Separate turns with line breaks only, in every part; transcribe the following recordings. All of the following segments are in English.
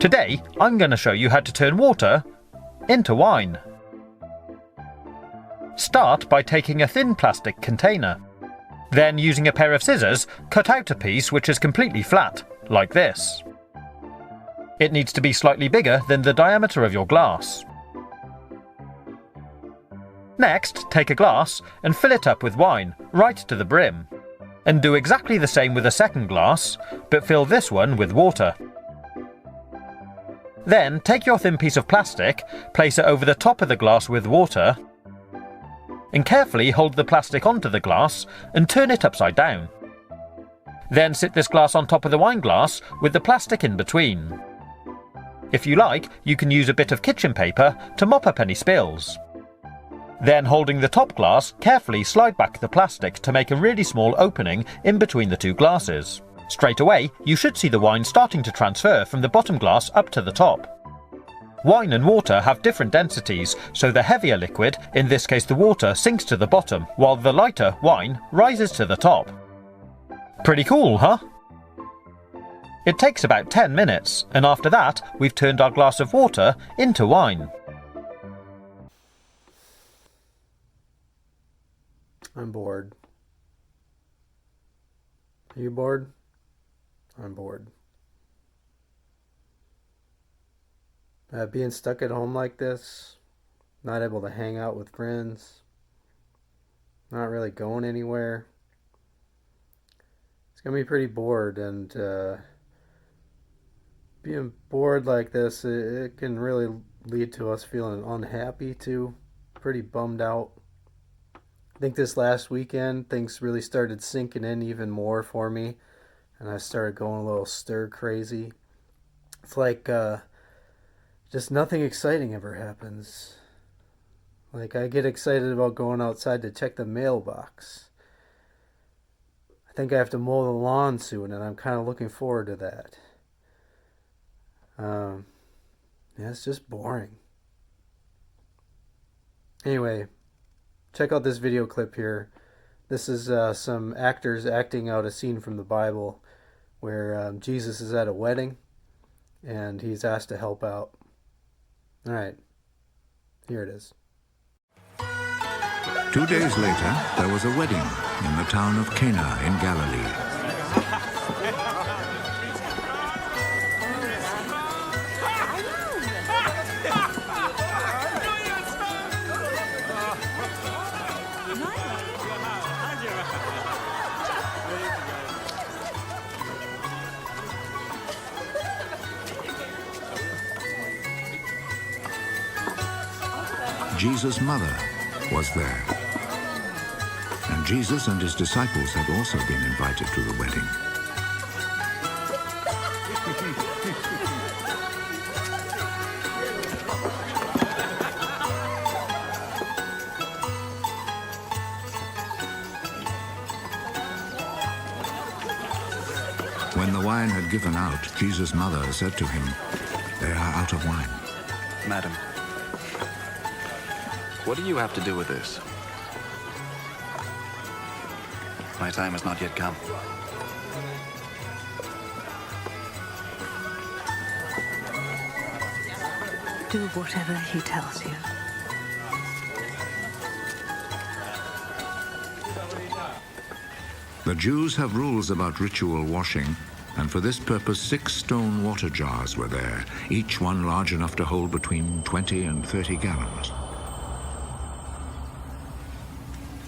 Today, I'm going to show you how to turn water into wine. Start by taking a thin plastic container. Then, using a pair of scissors, cut out a piece which is completely flat, like this. It needs to be slightly bigger than the diameter of your glass. Next, take a glass and fill it up with wine, right to the brim. And do exactly the same with a second glass, but fill this one with water. Then, take your thin piece of plastic, place it over the top of the glass with water, and carefully hold the plastic onto the glass and turn it upside down. Then sit this glass on top of the wine glass with the plastic in between. If you like, you can use a bit of kitchen paper to mop up any spills. Then, holding the top glass, carefully slide back the plastic to make a really small opening in between the two glasses. Straight away, you should see the wine starting to transfer from the bottom glass up to the top. Wine and water have different densities, so the heavier liquid, in this case the water, sinks to the bottom, while the lighter, wine, rises to the top. Pretty cool, huh? It takes about 10 minutes, and after that, we've turned our glass of water into wine.
I'm bored. Are you bored? I'm bored. Being stuck at home like this, not able to hang out with friends, not really going anywhere. It's going to be pretty bored, and being bored like this, it can really lead to us feeling unhappy too, pretty bummed out. I think this last weekend, things really started sinking in even more for me, and I started going a little stir crazy. It's like just nothing exciting ever happens. Like, I get excited about going outside to check the mailbox. I think I have to mow the lawn soon, and I'm kind of looking forward to that. Yeah, it's just boring. Anyway, check out this video clip here. This is some actors acting out a scene from the Bible where Jesus is at a wedding and he's asked to help out. All right, here it is.
2 days later, there was a wedding in the town of Cana in Galilee. Jesus' mother was there. And Jesus and his disciples had also been invited to the wedding. When the wine had given out, Jesus' mother said to him, "They are out of wine."
Madam, what do you have to do with this? My time has not yet come.
Do whatever he tells you.
The Jews have rules about ritual washing, and for this purpose 6 stone water jars were there, each one large enough to hold between 20 and 30 gallons.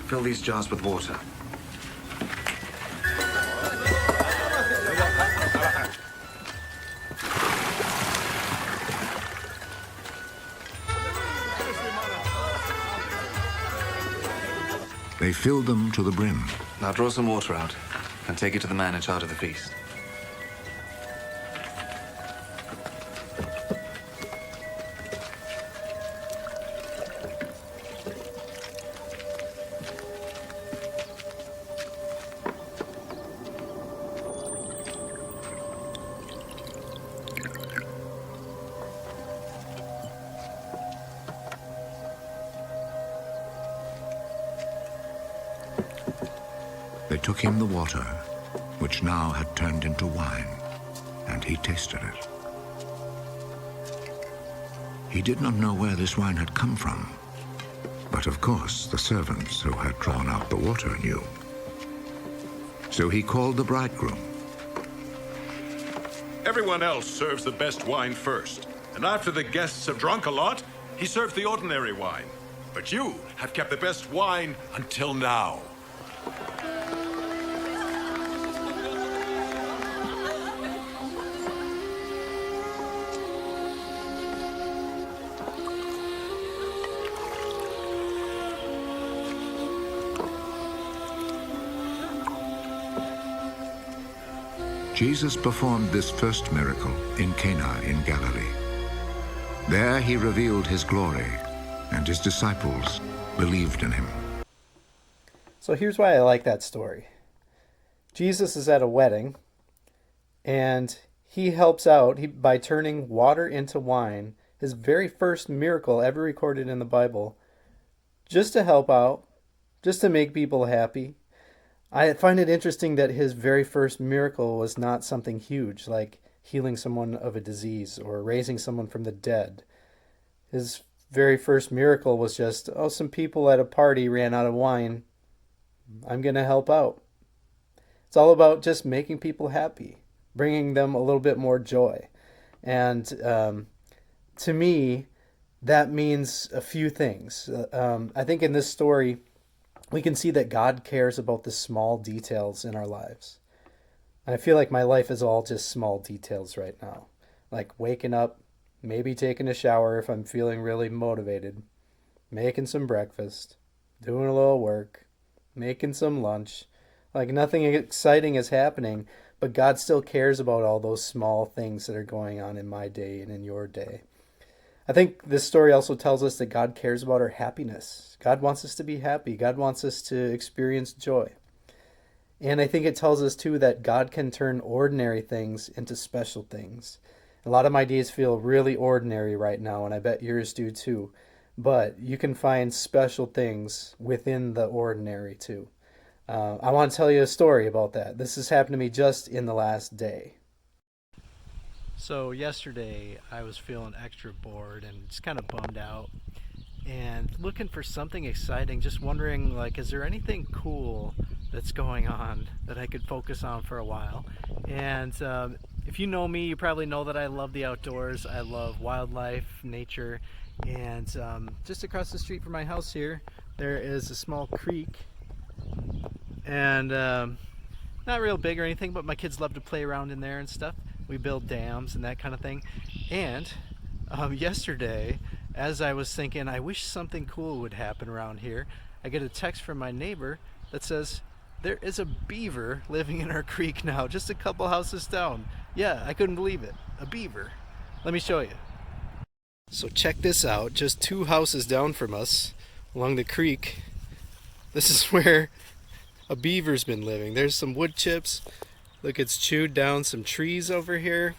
Fill these jars with water.
They filled them to the brim.
Now draw some water out and take it to the man in charge of the feast.
They took him the water, which now had turned into wine, and he tasted it. He did not know where this wine had come from. But of course, the servants who had drawn out the water knew. So he called the bridegroom.
Everyone else serves the best wine first. And after the guests have drunk a lot, he serves the ordinary wine. But you have kept the best wine until now.
Jesus performed this first miracle in Cana in Galilee. There he revealed his glory, and his disciples believed in him.
So here's why I like that story. Jesus is at a wedding, and he helps out by turning water into wine, his very first miracle ever recorded in the Bible, just to help out, just to make people happy. I find it interesting that his very first miracle was not something huge, like healing someone of a disease or raising someone from the dead. His very first miracle was just, some people at a party ran out of wine. I'm going to help out. It's all about just making people happy, bringing them a little bit more joy. And to me, that means a few things. I think in this story, we can see that God cares about the small details in our lives. And I feel like my life is all just small details right now. Like waking up, maybe taking a shower if I'm feeling really motivated, making some breakfast, doing a little work, making some lunch. Like nothing exciting is happening, but God still cares about all those small things that are going on in my day and in your day. I think this story also tells us that God cares about our happiness. God wants us to be happy. God wants us to experience joy. And I think it tells us too that God can turn ordinary things into special things. A lot of my days feel really ordinary right now, and I bet yours do too. But you can find special things within the ordinary too. I want to tell you a story about that. This has happened to me just in the last day. So yesterday I was feeling extra bored and just kind of bummed out and looking for something exciting, just wondering, like, is there anything cool that's going on that I could focus on for a while? And if you know me, you probably know that I love the outdoors. I love wildlife, nature, and just across the street from my house here, there is a small creek, and not real big or anything, but my kids love to play around in there and stuff. We build dams and that kind of thing. And yesterday, as I was thinking, I wish something cool would happen around here, I get a text from my neighbor that says, there is a beaver living in our creek now, just a couple houses down. Yeah, I couldn't believe it. A beaver. Let me show you. So check this out. Just 2 houses down from us, along the creek, this is where a beaver's been living. There's some wood chips. Look, it's chewed down some trees over here.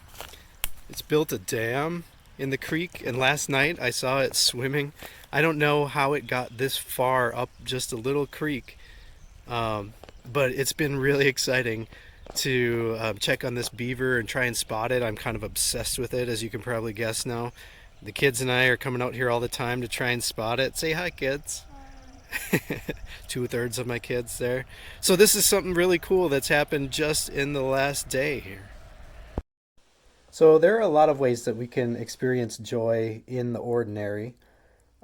It's built a dam in the creek, and last night I saw it swimming. I don't know how it got this far up just a little creek, but it's been really exciting to check on this beaver and try and spot it. I'm kind of obsessed with it, as you can probably guess now. The kids and I are coming out here all the time to try and spot it. Say hi, kids. 2/3 of my kids there. So this is something really cool that's happened just in the last day here. So there are a lot of ways that we can experience joy in the ordinary.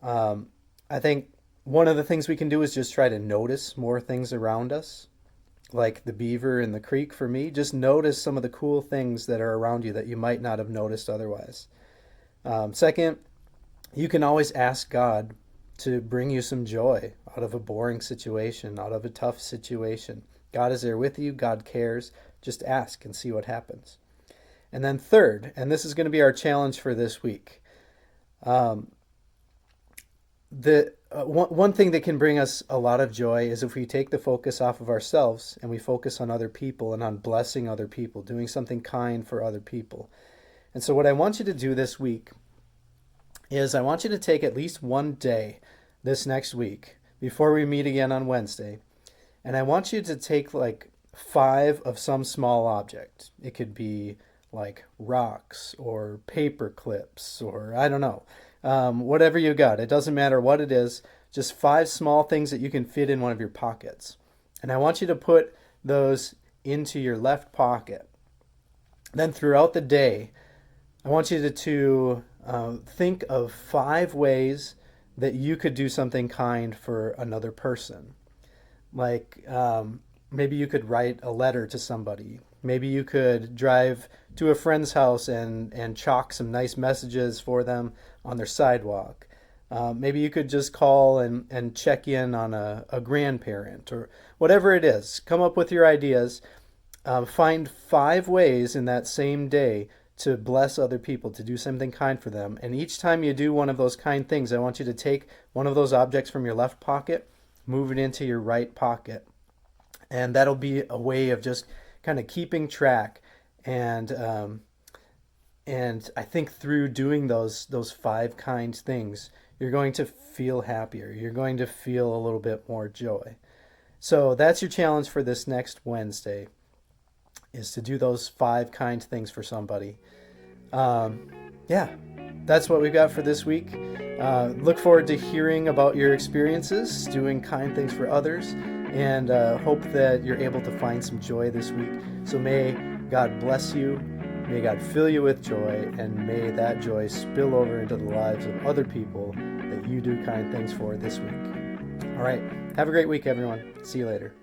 I think one of the things we can do is just try to notice more things around us, like the beaver in the creek. For me, just notice some of the cool things that are around you that you might not have noticed otherwise. Second, you can always ask God to bring you some joy out of a boring situation, out of a tough situation. God is there with you. God cares. Just ask and see what happens. And then third, and this is going to be our challenge for this week, one thing that can bring us a lot of joy is if we take the focus off of ourselves and we focus on other people and on blessing other people, doing something kind for other people. And so what I want you to do this week is I want you to take at least one day this next week before we meet again on Wednesday, and I want you to take like 5 of some small object. It could be like rocks or paper clips or I don't know. whatever you got. It doesn't matter what it is. Just 5 small things that you can fit in one of your pockets. And I want you to put those into your left pocket. Then throughout the day, I want you to think of 5 ways that you could do something kind for another person. Like maybe you could write a letter to somebody. Maybe you could drive to a friend's house and chalk some nice messages for them on their sidewalk. Maybe you could just call and check in on a grandparent or whatever it is. Come up with your ideas. Find 5 ways in that same day to bless other people, to do something kind for them. And each time you do one of those kind things, I want you to take one of those objects from your left pocket, move it into your right pocket. And that'll be a way of just kind of keeping track. And I think through doing those 5 kind things, you're going to feel happier. You're going to feel a little bit more joy. So that's your challenge for this next Wednesday, is to do those 5 kind things for somebody. Yeah, that's what we've got for this week. Look forward to hearing about your experiences doing kind things for others, and hope that you're able to find some joy this week. So may God bless you, may God fill you with joy, and may that joy spill over into the lives of other people that you do kind things for this week. All right, have a great week, everyone. See you later.